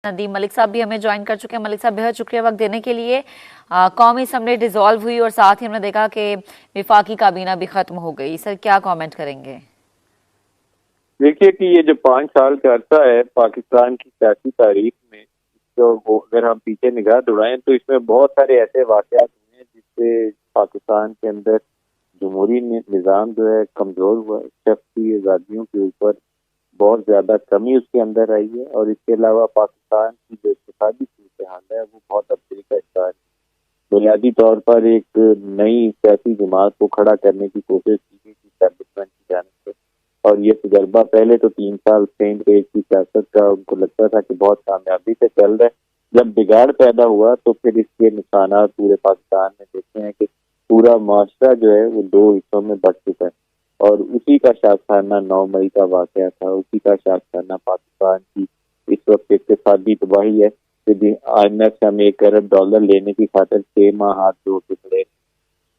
ندیم ملک صاحب بھی ہمیں جوائن کر چکے ہیں. ملک صاحب بہت شکریہ وقت دینے کے لیے. قومی اسمبلی ڈیزالو ہوئی اور ساتھ ہی ہم نے دیکھا کہ وفاقی کابینہ بھی ختم ہو گئی. سر کیا کامنٹ کریں گے؟ دیکھیے کہ یہ جو 5 سال کا عرصہ ہے پاکستان کی سیاسی تاریخ میں، تو اگر ہم پیچھے نگاہ دوڑائیں تو اس میں بہت سارے ایسے واقعات ہوئے ہیں جس سے پاکستان کے اندر جمہوری نظام جو ہے کمزور ہوا ہے. شخصی آزادیوں کے اوپر بہت زیادہ کمی اس کے اندر آئی ہے، اور اس کے علاوہ پاکستان کی جو اقتصادی صورتحال ہے وہ بہت افسری کا شکار ہے. بنیادی طور پر ایک نئی سیاسی جماعت کو کھڑا کرنے کی کوشش کی گئی تھی اسٹیبلشمنٹ کی جانب سے، اور یہ تجربہ پہلے تو 3 سال سینٹ ایج کی سیاست کا ان کو لگتا تھا کہ بہت کامیابی سے چل رہا ہے. جب بگاڑ پیدا ہوا تو پھر اس کے نقصانات پورے پاکستان میں دیکھتے ہیں کہ پورا معاشرہ جو ہے وہ 2 حصوں میں بٹ چکا ہے، اور اسی کا شاخسانہ 9 مئی کا واقعہ تھا. اسی کا شاخسانہ پاکستان کی اس وقت اقتصادی تباہی ہے کہ IMF سے ہمیں $1 ارب لینے کی خاطر 6 ماہ ہاتھ جوڑ کے کھڑے.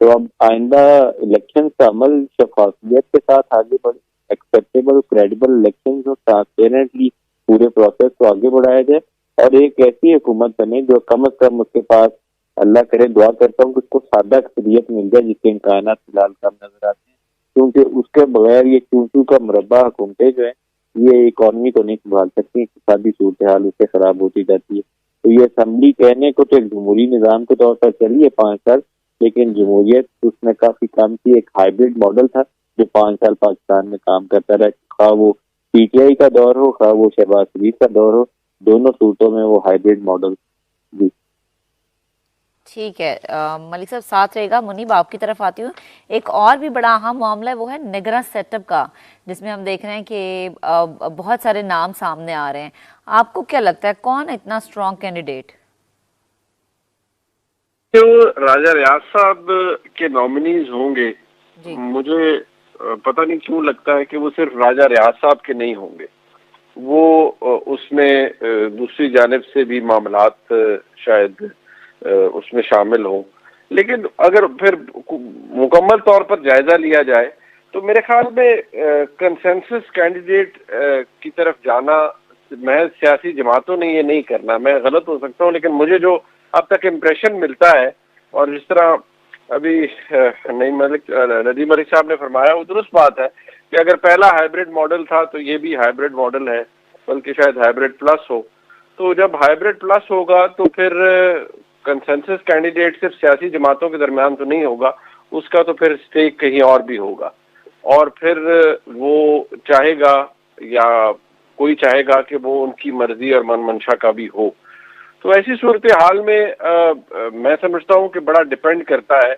تو اب آئندہ الیکشن کا عمل شفافیت کے ساتھ آگے بڑھے، ایکسیپٹیبل کریڈیبل الیکشن اور ٹرانسپیرنٹلی پورے پروسیس کو آگے بڑھایا جائے، اور ایک ایسی حکومت بنے جو کم از کم اس کے پاس، اللہ کرے دعا کرتا ہوں کہ اس کو سادہ اکثریت مل جائے جس کے امکانات فی الحال کم نظر آتے ہیں، کیونکہ اس کے بغیر یہ چونچو کا مربع حکومتیں جو ہیں یہ اکانومی کو نہیں سنبھال سکتی. اقتصادی صورتحال اس سے خراب ہوتی جاتی ہے. تو یہ اسمبلی کہنے کو تو ایک جمہوری نظام کے طور پر چلی ہے 5 سال، لیکن جمہوریت اس میں کافی کم تھی. ایک ہائیبرڈ ماڈل تھا جو 5 سال پاکستان میں کام کرتا رہا، خواہ وہ PTI کا دور ہو خواہ وہ شہباز شریف کا دور ہو، دونوں صورتوں میں وہ ہائیبرڈ ماڈل. جی ٹھیک ہے ملک صاحب ساتھ رہے گا. منیب آپ کی طرف آتی ہوں. ایک اور بھی بڑا اہم معاملہ ہے وہ ہے نگراں سیٹ اپ کا، جس میں ہم دیکھ رہے ہیں کہ بہت سارے نام سامنے آ رہے ہیں. آپ کو کیا لگتا ہے کون اتنا اسٹرانگ کینڈیڈیٹ؟ جو راجہ ریاض صاحب کے نامنیز ہوں گے، جی مجھے پتہ نہیں کیوں لگتا ہے کہ وہ صرف راجہ ریاض صاحب کے نہیں ہوں گے. وہ اس میں دوسری جانب سے بھی معاملات شاید اس میں شامل ہوں. لیکن اگر پھر مکمل طور پر جائزہ لیا جائے تو میرے خیال میں کنسنسس کینڈیڈیٹ کی طرف جانا محض سیاسی جماعتوں نے یہ نہیں کرنا. میں غلط ہو سکتا ہوں، لیکن مجھے جو اب تک امپریشن ملتا ہے، اور جس طرح ابھی ندیم ملک صاحب نے فرمایا وہ درست بات ہے کہ اگر پہلا ہائیبرڈ ماڈل تھا تو یہ بھی ہائیبرڈ ماڈل ہے، بلکہ شاید ہائیبرڈ پلس ہو. تو جب ہائیبرڈ پلس ہوگا تو پھر کنسنسس کینڈیڈیٹ صرف سیاسی جماعتوں کے درمیان تو نہیں ہوگا، اس کا تو پھر اسٹیک کہیں اور بھی ہوگا، اور پھر وہ چاہے گا یا کوئی چاہے گا کہ وہ ان کی مرضی اور من منشا کا بھی ہو. تو ایسی صورتحال میں میں سمجھتا ہوں کہ بڑا ڈیپینڈ کرتا ہے.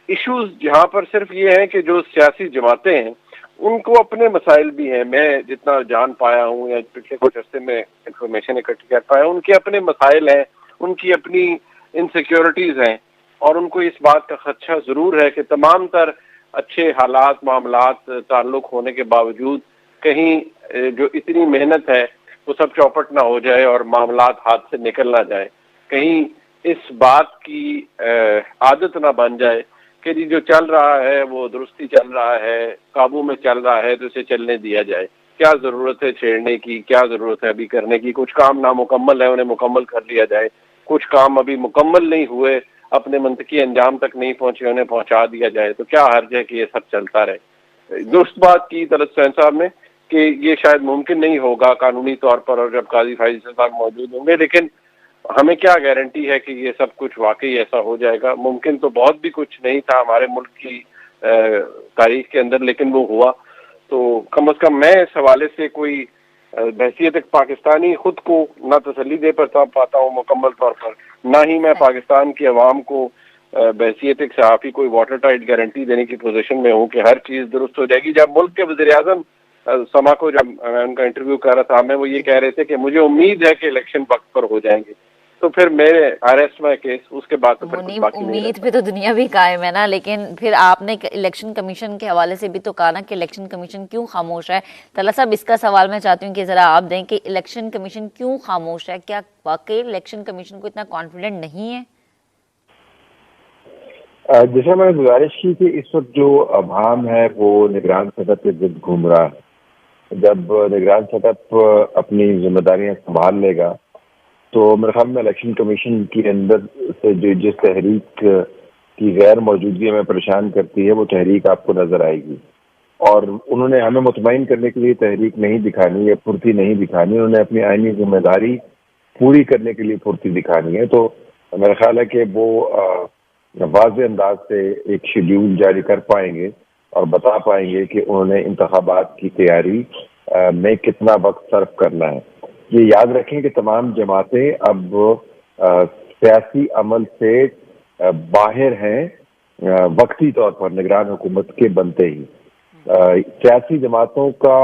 ایشوز جہاں پر صرف یہ ہیں کہ جو سیاسی جماعتیں ہیں ان کو اپنے مسائل بھی ہیں. میں جتنا جان پایا ہوں یا پچھلے کچھ عرصے میں انفارمیشن اکٹھی کر پایا ہوں، ان کے اپنے مسائل ہیں، ان کی اپنی انسیکیورٹیز ہیں، اور ان کو اس بات کا خدشہ ضرور ہے کہ تمام تر اچھے حالات معاملات تعلق ہونے کے باوجود کہیں جو اتنی محنت ہے وہ سب چوپٹ نہ ہو جائے اور معاملات ہاتھ سے نکل نہ جائے. کہیں اس بات کی عادت نہ بن جائے کہ جو چل رہا ہے وہ درستی چل رہا ہے، قابو میں چل رہا ہے تو اسے چلنے دیا جائے. کیا ضرورت ہے چھیڑنے کی، کیا ضرورت ہے ابھی کرنے کی؟ کچھ کام نامکمل ہے انہیں مکمل کر لیا جائے، کچھ کام ابھی مکمل نہیں ہوئے، اپنے منطقی انجام تک نہیں پہنچے، انہیں پہنچا دیا جائے. تو کیا حرج ہے کہ یہ سب چلتا رہے؟ درست بات کی طرف سین صاحب نے کہ یہ شاید ممکن نہیں ہوگا قانونی طور پر، اور جب قاضی فیصل صاحب موجود ہوں گے، لیکن ہمیں کیا گارنٹی ہے کہ یہ سب کچھ واقعی ایسا ہو جائے گا؟ ممکن تو بہت بھی کچھ نہیں تھا ہمارے ملک کی تاریخ کے اندر، لیکن وہ ہوا. تو کم از کم میں اس حوالے سے کوئی بحثیت ایک پاکستانی خود کو نہ تسلی دے پاتا ہوں مکمل طور پر، نہ ہی میں پاکستان کی عوام کو بحثیت ایک صحافی کوئی واٹر ٹائٹ گارنٹی دینے کی پوزیشن میں ہوں کہ ہر چیز درست ہو جائے گی. جب ملک کے وزیر اعظم سما کو جب میں ان کا انٹرویو کر رہا تھا، میں وہ یہ کہہ رہے تھے کہ مجھے امید ہے کہ الیکشن وقت پر ہو جائیں گے، تو پھر میرے اریسٹ میں کیس اس کے بعد تو پھر کچھ باقی نہیں امید رہتا. پہ تو دنیا بھی قائم ہے نا. لیکن پھر آپ نے الیکشن کمیشن کے حوالے سے بھی تو کہا نا کہ الیکشن کمیشن کیوں خاموش ہے. طلعت صاحب اس کا سوال میں چاہتی ہوں کہ ذرا آپ دیں کہ الیکشن کمیشن کیوں خاموش ہے؟ کیا واقعی الیکشن کمیشن کو اتنا کانفیڈنٹ نہیں ہے؟ جیسے میں نے گزارش کی کہ اس وقت جو عوام ہے وہ نگران سطح پہ ضد گھوم رہا ہے. جب نگران سطح اپنی ذمہ داریاں سنبھال لے گا تو میرے خیال میں الیکشن کمیشن کے اندر سے جس تحریک کی غیر موجودگی ہمیں پریشان کرتی ہے وہ تحریک آپ کو نظر آئے گی. اور انہوں نے ہمیں مطمئن کرنے کے لیے تحریک نہیں دکھانی ہے, پھرتی نہیں دکھانی, انہوں نے اپنی آئینی ذمہ داری پوری کرنے کے لیے پھرتی دکھانی ہے. تو میرا خیال ہے کہ وہ واضح انداز سے ایک شیڈیول جاری کر پائیں گے اور بتا پائیں گے کہ انہوں نے انتخابات کی تیاری میں کتنا وقت صرف کرنا ہے. یہ یاد رکھیں کہ تمام جماعتیں اب سیاسی عمل سے باہر ہیں وقتی طور پر نگران حکومت کے بنتے ہی. سیاسی جماعتوں کا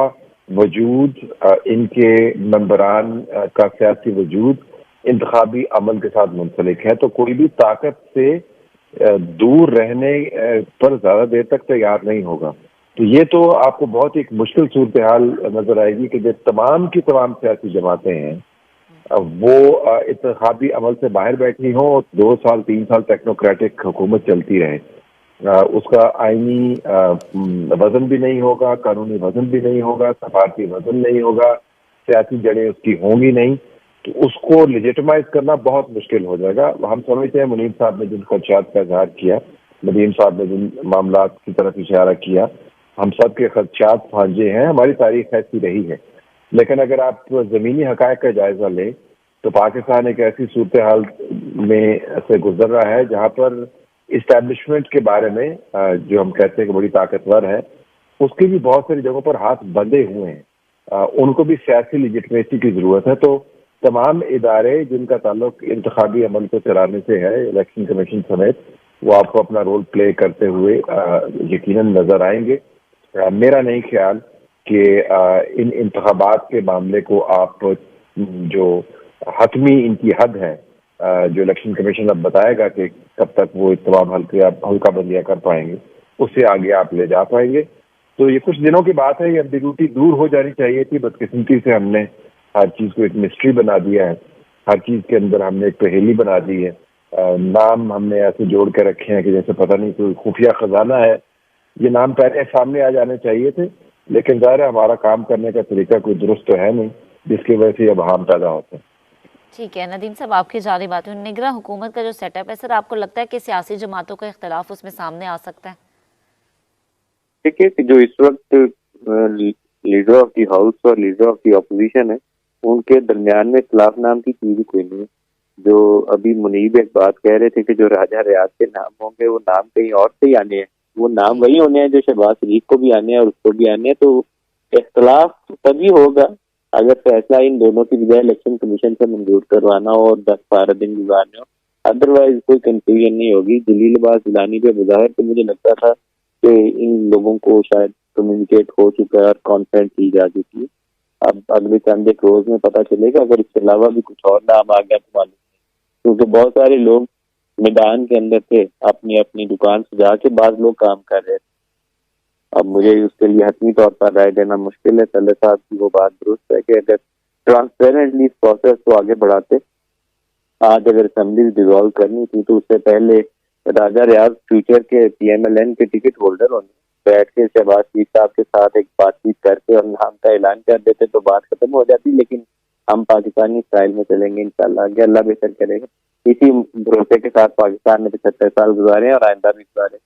وجود, ان کے ممبران کا سیاسی وجود انتخابی عمل کے ساتھ منسلک ہے. تو کوئی بھی طاقت سے دور رہنے پر زیادہ دیر تک تیار نہیں ہوگا. تو یہ تو آپ کو بہت ایک مشکل صورتحال نظر آئے گی کہ جو تمام کی تمام سیاسی جماعتیں ہیں وہ انتخابی عمل سے باہر بیٹھی ہوں اور 2 سال 3 سال ٹیکنوکریٹک حکومت چلتی رہے. اس کا آئینی وزن بھی نہیں ہوگا, قانونی وزن بھی نہیں ہوگا, سفارتی وزن نہیں ہوگا, سیاسی جڑیں اس کی ہوں گی نہیں. تو اس کو لیجیٹمائز کرنا بہت مشکل ہو جائے گا. ہم سمجھتے ہیں منیر صاحب نے جن خدشات کا اظہار کیا, ندیم صاحب نے جن معاملات کی طرف اشارہ کیا, ہم سب کے خدشات بھانجے ہیں. ہماری تاریخ ایسی رہی ہے. لیکن اگر آپ زمینی حقائق کا جائزہ لیں تو پاکستان ایک ایسی صورتحال میں سے گزر رہا ہے جہاں پر اسٹیبلشمنٹ کے بارے میں جو ہم کہتے ہیں کہ بڑی طاقتور ہے, اس کی بھی بہت ساری جگہوں پر ہاتھ بندھے ہوئے ہیں. ان کو بھی سیاسی لیجٹمیسی کی ضرورت ہے. تو تمام ادارے جن کا تعلق انتخابی عمل کو چلانے سے ہے, الیکشن کمیشن سمیت, وہ آپ کو اپنا رول پلے کرتے ہوئے یقیناً نظر آئیں گے. میرا نہیں خیال کہ ان انتخابات کے معاملے کو آپ جو حتمی ان کی حد ہے جو الیکشن کمیشن اب بتائے گا کہ کب تک وہ تمام ہلکا بندیاں کر پائیں گے, اس سے آگے آپ لے جا پائیں گے. تو یہ کچھ دنوں کی بات ہے. یہ ایمبیگوٹی دور ہو جانی چاہیے تھی. بدقسمتی سے ہم نے ہر چیز کو ایک مسٹری بنا دیا ہے. ہر چیز کے اندر ہم نے ایک پہیلی بنا دی ہے. نام ہم نے ایسے جوڑ کے رکھے ہیں کہ جیسے پتہ نہیں کوئی خفیہ خزانہ ہے. یہ نام پہلے سامنے آ جانے چاہیے تھے, لیکن ظاہر ہے ہمارا کام کرنے کا طریقہ کوئی درست تو ہے نہیں, جس کی وجہ سے یہ ابہام پیدا ہوتے ہیں. ٹھیک ہے ندیم صاحب, آپ کی جانب بات ہے, نگراں حکومت کا جو سیٹ اپ ہے, سر آپ کو لگتا ہے کہ سیاسی جماعتوں کا اختلاف اس میں سامنے آ سکتا ہے؟ دیکھیے کہ جو اس وقت لیڈر آف دی ہاؤس اور لیڈر آف دی اپوزیشن ہے, ان کے درمیان میں اختلاف نام کی چیز کوئی نہیں ہے. جو ابھی منیب ایک بات کہہ رہے تھے کہ جو راجہ ریاض کے نام ہوں گے وہ نام کہیں اور سے ہی آنے ہیں, وہ نام وہی ہونے ہیں جو شہباز شریف کو بھی آنے ہیں اور اس کو بھی آنے ہیں. تو اختلاف تبھی ہوگا اگر فیصلہ ان دونوں کی بجائے الیکشن کمیشن سے منظور کروانا ہو اور 10-12 دن گزارنے ہو. ادروائز کوئی کنفیوژن نہیں ہوگی. جلیل عباس گیلانی پہ بظاہر تو مجھے لگتا تھا کہ ان لوگوں کو شاید کمیونیکیٹ ہو چکا ہے اور کانفرنس کی جا چکی ہے. اب اگلے چند ایک روز میں پتہ چلے گا. اگر اس کے علاوہ بھی کچھ اور نام آ گیا تو معلوم نہیں, کیونکہ بہت سارے لوگ میدان کے اندر تھے, اپنی اپنی دکان سجا کے بعض لوگ کام کر رہے تھے. اب مجھے اس کے لیے حتمی طور پر رائے دینا مشکل ہے. طلعہ صاحب کی وہ بات درست ہے کہ اگر ٹرانسپیرنٹلی اس پروسیس کو آگے بڑھاتے, آج اگر اسمبلیز ڈیزالو کرنی تھی تو اس سے پہلے راجہ ریاض فیوچر کے پی ایم ایل این کے ٹکٹ ہولڈر ہونے, بیٹھ کے شہباز شریف صاحب کے ساتھ ایک بات چیت کر کے اور نام کا اعلان کر دیتے تو بات ختم ہو جاتی. لیکن ہم پاکستانی اسٹائل میں چلیں گے انشاءاللہ, کہ اللہ بہتر کرے گا. اسی بھروسے کے ساتھ پاکستان نے 75 سال گزارے اور آئندہ بھی گزارے.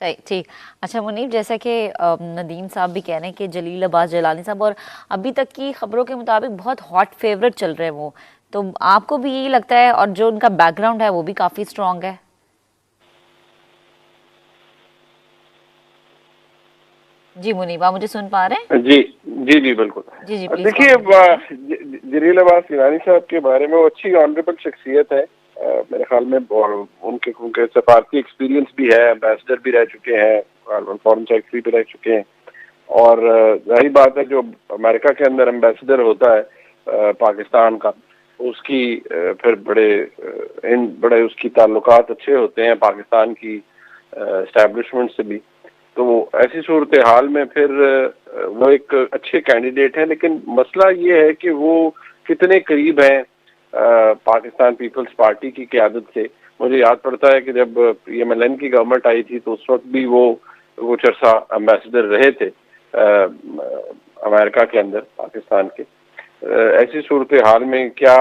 صحیح, ٹھیک. اچھا منیب, جیسا کہ ندیم صاحب بھی کہہ رہے ہیں کہ جلیل عباس جیلانی صاحب, اور ابھی تک کی خبروں کے مطابق بہت ہاٹ فیورٹ چل رہے ہیں وہ, تو آپ کو بھی یہی لگتا ہے؟ اور جو ان کا بیک گراؤنڈ ہے وہ بھی کافی اسٹرانگ ہے. جی منیب, آپ مجھے سن پا رہے ہیں؟ جی جی جی بالکل. جی جی پلیز. دیکھیے جلیل عباس گیلانی صاحب کے بارے میں, وہ اچھی آنریبل شخصیت ہے میرے خیال میں, اور ان کے سفارتی ایکسپیرینس بھی ہے, امبیسڈر بھی رہ چکے ہیں, فارن سیکرٹری بھی رہ چکے ہیں. اور ظاہر بات ہے جو امریکہ کے اندر امبیسڈر ہوتا ہے پاکستان کا, اس کی پھر بڑے اس کی تعلقات اچھے ہوتے ہیں پاکستان کی اسٹیبلشمنٹ سے بھی. تو ایسی صورتحال میں پھر وہ ایک اچھے کینڈیڈیٹ ہیں. لیکن مسئلہ یہ ہے کہ وہ کتنے قریب ہیں پاکستان پیپلز پارٹی کی قیادت سے. مجھے یاد پڑتا ہے کہ جب پی ایم ایل این کی گورنمنٹ آئی تھی تو اس وقت بھی وہ کچھ عرصہ امبیسڈر رہے تھے امریکہ کے اندر پاکستان کے. ایسی صورتحال میں کیا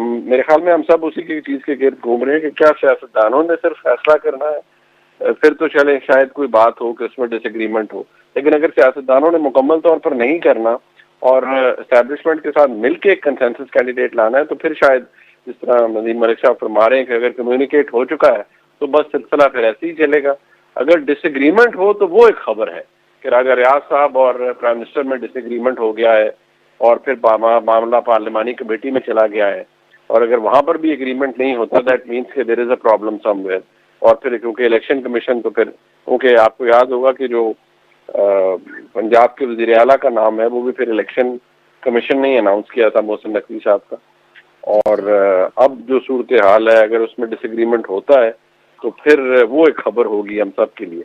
میرے خیال میں ہم سب اسی کی چیز کے گرد گھوم رہے ہیں کہ کیا سیاستدانوں نے صرف فیصلہ کرنا ہے، پھر تو چلے شاید کوئی بات ہو کہ اس میں ڈس ایگریمنٹ ہو، لیکن اگر سیاستدانوں نے مکمل طور پر نہیں کرنا اور اسٹیبلشمنٹ کے ساتھ مل کے ایک کنسنسس کینڈیڈیٹ لانا ہے، تو پھر شاید جس طرح ندیم ملک صاحب فرما رہے ہیں کہ اگر کمیونیکیٹ ہو چکا ہے تو بس سلسلہ پھر ایسے ہی چلے گا۔ اگر ڈس ایگریمنٹ ہو تو وہ ایک خبر ہے کہ راجہ ریاض صاحب اور پرائم منسٹر میں ڈس ایگریمنٹ ہو گیا ہے اور پھر معاملہ پارلیمانی کمیٹی میں چلا گیا ہے، اور اگر وہاں پر بھی اگریمنٹ نہیں ہوتا دیٹ مینس کہ دیر از اے پرابلم سم ویئر۔ اور پھر کیونکہ الیکشن کمیشن تو پھر کیونکہ آپ کو یاد ہوگا کہ جو پنجاب کے وزیر اعلیٰ کا نام ہے وہ بھی پھر الیکشن کمیشن نے ہی اناؤنس کیا تھا، محسن نقوی صاحب کا۔ اور اب جو صورتحال ہے اگر اس میں ڈس ایگریمنٹ ہوتا ہے تو پھر وہ ایک خبر ہوگی ہم سب کے لیے۔